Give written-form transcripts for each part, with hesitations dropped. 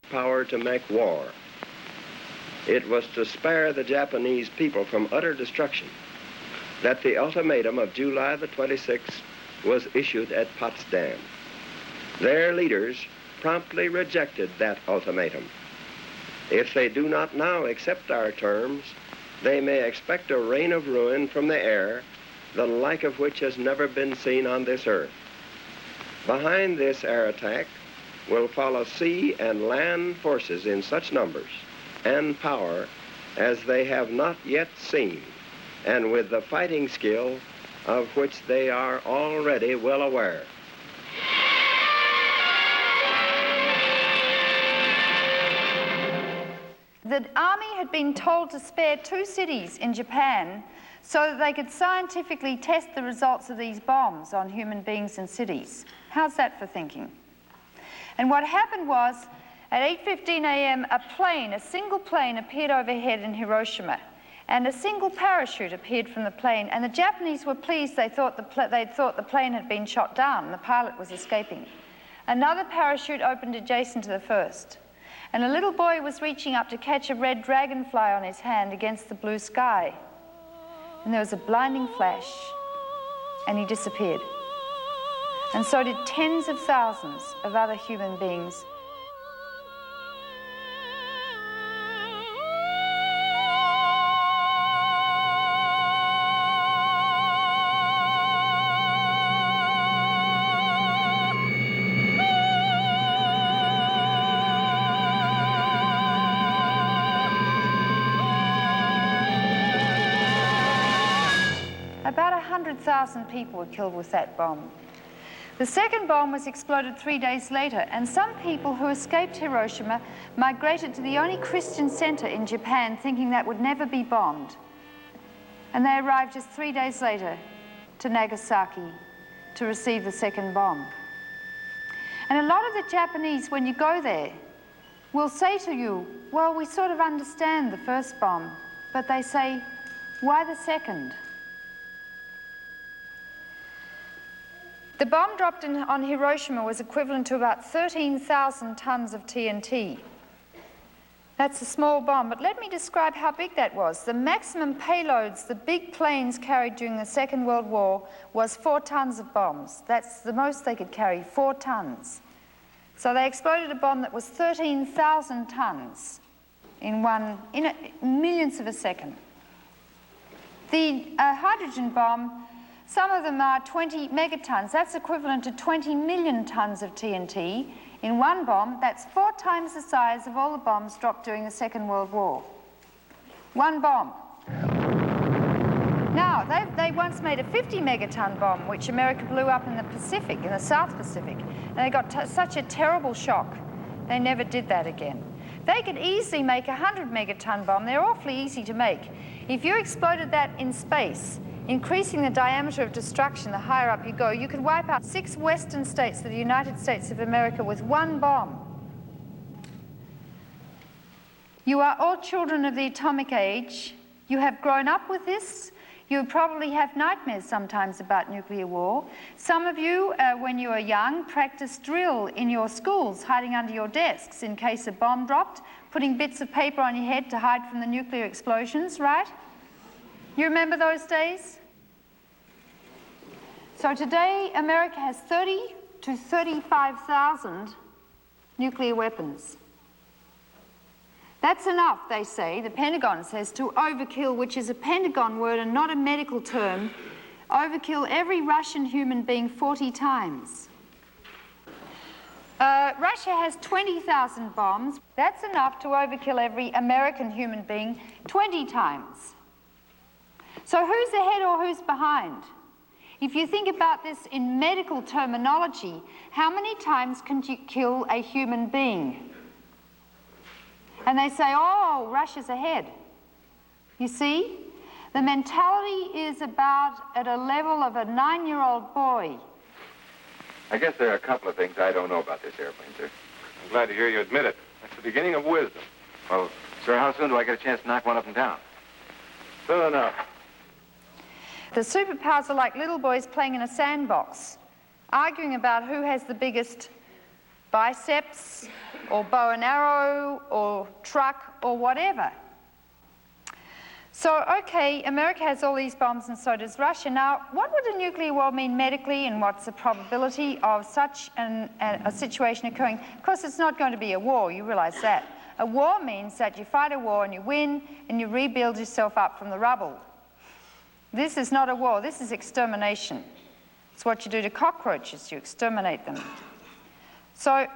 power to make war. It was to spare the Japanese people from utter destruction that the ultimatum of July the 26th was issued at Potsdam. Their leaders promptly rejected that ultimatum. If they do not now accept our terms, they may expect a rain of ruin from the air, the like of which has never been seen on this earth. Behind this air attack will follow sea and land forces in such numbers and power as they have not yet seen, and with the fighting skill of which they are already well aware. The army had been told to spare 2 cities in Japan so that they could scientifically test the results of these bombs on human beings and cities. How's that for thinking? And what happened was, at 8:15 a.m., a single plane appeared overhead in Hiroshima, and a single parachute appeared from the plane, and the Japanese were pleased. They thought the plane had been shot down, and the pilot was escaping. Another parachute opened adjacent to the first, and a little boy was reaching up to catch a red dragonfly on his hand against the blue sky. And there was a blinding flash, and he disappeared. And so did tens of thousands of other human beings. About 100,000 people were killed with that bomb. The second bomb was exploded 3 days later, and some people who escaped Hiroshima migrated to the only Christian center in Japan, thinking that would never be bombed. And they arrived just 3 days later to Nagasaki to receive the second bomb. And a lot of the Japanese, when you go there, will say to you, well, we sort of understand the first bomb, but they say, why the second? The bomb dropped on Hiroshima was equivalent to about 13,000 tons of TNT. That's a small bomb, but let me describe how big that was. The maximum payloads the big planes carried during the Second World War was 4 tons of bombs. That's the most they could carry, 4 tons. So they exploded a bomb that was 13,000 tons in millionths of a second. The hydrogen bomb, some of them are 20 megatons. That's equivalent to 20 million tons of TNT in one bomb. That's 4 times the size of all the bombs dropped during the Second World War. One bomb. Now, they once made a 50 megaton bomb, which America blew up in the Pacific, in the South Pacific, and they got such a terrible shock, they never did that again. They could easily make a 100 megaton bomb. They're awfully easy to make. If you exploded that in space, increasing the diameter of destruction the higher up you go, you could wipe out 6 western states of the United States of America with one bomb. You are all children of the atomic age. You have grown up with this. You probably have nightmares sometimes about nuclear war. Some of you, when you were young, practiced drill in your schools, hiding under your desks in case a bomb dropped, putting bits of paper on your head to hide from the nuclear explosions, right? You remember those days? So today, America has 30 to 35,000 nuclear weapons. That's enough, they say, the Pentagon says, to overkill, which is a Pentagon word and not a medical term, overkill every Russian human being 40 times. Russia has 20,000 bombs. That's enough to overkill every American human being 20 times. So who's ahead or who's behind? If you think about this in medical terminology, how many times can you kill a human being? And they say, oh, Russia's ahead. You see? The mentality is about at a level of a 9-year-old boy. I guess there are a couple of things I don't know about this airplane, sir. I'm glad to hear you admit it. That's the beginning of wisdom. Well, sir, how soon do I get a chance to knock one up and down? Soon enough. The superpowers are like little boys playing in a sandbox, arguing about who has the biggest biceps or bow and arrow or truck or whatever. So, okay, America has all these bombs and so does Russia. Now, what would a nuclear war mean medically, and what's the probability of such a situation occurring? Of course, it's not going to be a war, you realize that. A war means that you fight a war and you win and you rebuild yourself up from the rubble. This is not a war, this is extermination. It's what you do to cockroaches, you exterminate them. So,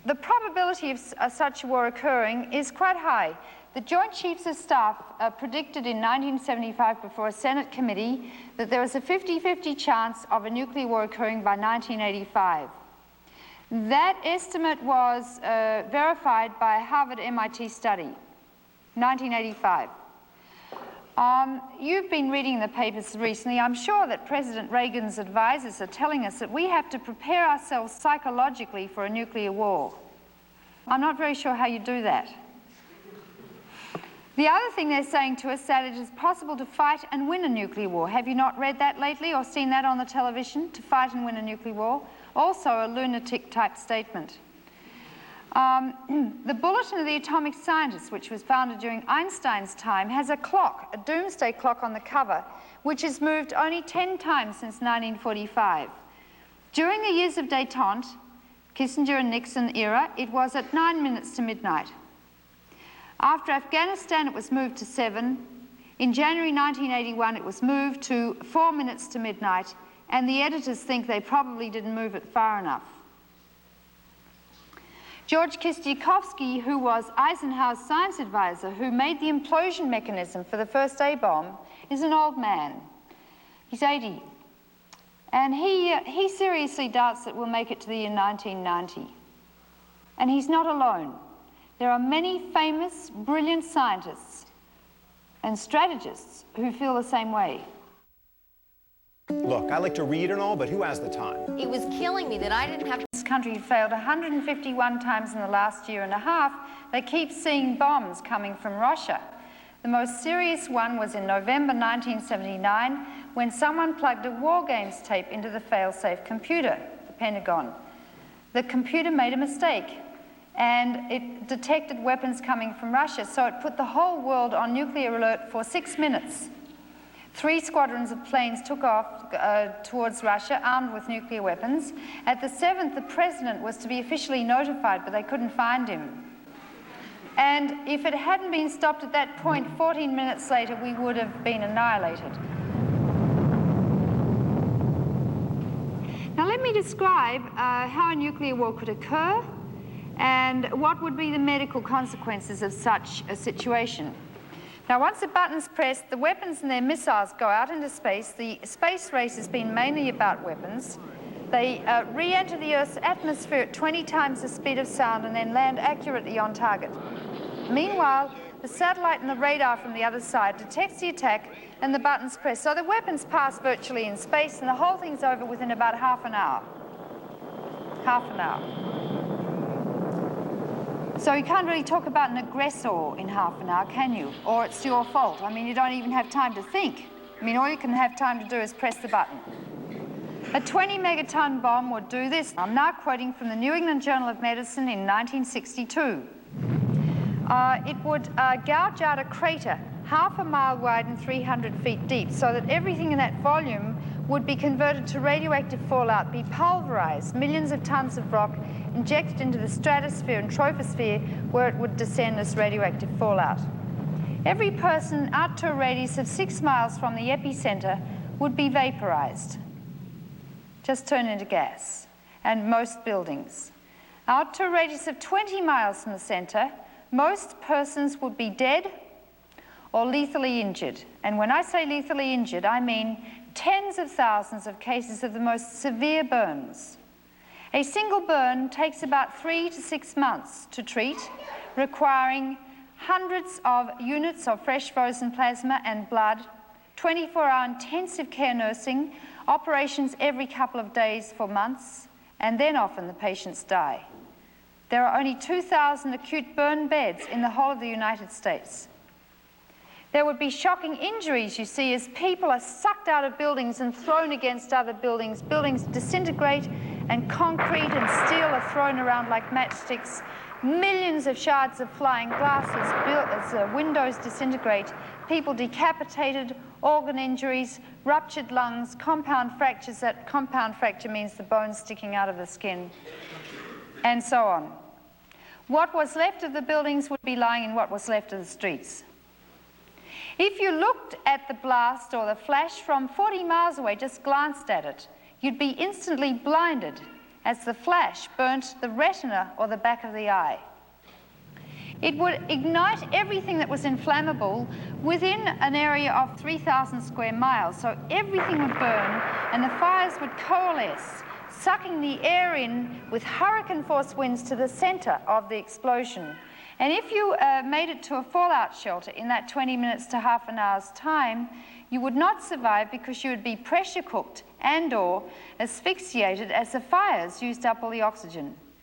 the probability of such a war occurring is quite high. The Joint Chiefs of Staff predicted in 1975 before a Senate committee that there was a 50-50 chance of a nuclear war occurring by 1985. That estimate was verified by a Harvard-MIT study, 1985. You've been reading the papers recently. I'm sure that President Reagan's advisors are telling us that we have to prepare ourselves psychologically for a nuclear war. I'm not very sure how you do that. The other thing they're saying to us is that it is possible to fight and win a nuclear war. Have you not read that lately or seen that on the television? To fight and win a nuclear war? Also a lunatic-type statement. The Bulletin of the Atomic Scientists, which was founded during Einstein's time, has a clock, a doomsday clock on the cover, which has moved only 10 times since 1945. During the years of détente, Kissinger and Nixon era, it was at 9 minutes to midnight. After Afghanistan, it was moved to 7. In January 1981, it was moved to 4 minutes to midnight, and the editors think they probably didn't move it far enough. George Kistiakovsky, who was Eisenhower's science advisor, who made the implosion mechanism for the first A-bomb, is an old man. He's 80. And he seriously doubts that we'll make it to the year 1990. And he's not alone. There are many famous, brilliant scientists and strategists who feel the same way. Look, I like to read and all, but who has the time? It was killing me that I didn't have... This country failed 151 times in the last year and a half. They keep seeing bombs coming from Russia. The most serious one was in November 1979, when someone plugged a war games tape into the fail-safe computer, the Pentagon. The computer made a mistake, and it detected weapons coming from Russia, so it put the whole world on nuclear alert for 6 minutes. 3 squadrons of planes took off towards Russia, armed with nuclear weapons. At the 7th, the president was to be officially notified, but they couldn't find him. And if it hadn't been stopped at that point, 14 minutes later, we would have been annihilated. Now let me describe how a nuclear war could occur and what would be the medical consequences of such a situation. Now, once the button's pressed, the weapons and their missiles go out into space. The space race has been mainly about weapons. They re-enter the Earth's atmosphere at 20 times the speed of sound and then land accurately on target. Meanwhile, the satellite and the radar from the other side detects the attack and the button's pressed. So the weapons pass virtually in space and the whole thing's over within about half an hour. Half an hour. So you can't really talk about an aggressor in half an hour, can you? Or it's your fault. I mean, you don't even have time to think. I mean, all you can have time to do is press the button. A 20-megaton bomb would do this. I'm now quoting from the New England Journal of Medicine in 1962. It would gouge out a crater half a mile wide and 300 feet deep, so that everything in that volume would be converted to radioactive fallout, be pulverized, millions of tons of rock injected into the stratosphere and troposphere, where it would descend as radioactive fallout. Every person out to a radius of 6 miles from the epicenter would be vaporized, just turned into gas, and most buildings. Out to a radius of 20 miles from the center, most persons would be dead or lethally injured. And when I say lethally injured, I mean tens of thousands of cases of the most severe burns. A single burn takes about 3 to 6 months to treat, requiring hundreds of units of fresh frozen plasma and blood, 24-hour intensive care nursing, operations every couple of days for months, and then often the patients die. There are only 2,000 acute burn beds in the whole of the United States. There would be shocking injuries, you see, as people are sucked out of buildings and thrown against other buildings. Buildings disintegrate and concrete and steel are thrown around like matchsticks. Millions of shards of flying glass as windows disintegrate, people decapitated, organ injuries, ruptured lungs, compound fractures. That compound fracture means the bones sticking out of the skin, and so on. What was left of the buildings would be lying in what was left of the streets. If you looked at the blast or the flash from 40 miles away, just glanced at it, you'd be instantly blinded as the flash burnt the retina or the back of the eye. It would ignite everything that was inflammable within an area of 3,000 square miles, so everything would burn and the fires would coalesce, sucking the air in with hurricane-force winds to the center of the explosion. And if you made it to a fallout shelter in that 20 minutes to half an hour's time, you would not survive because you would be pressure cooked and/or asphyxiated as the fires used up all the oxygen.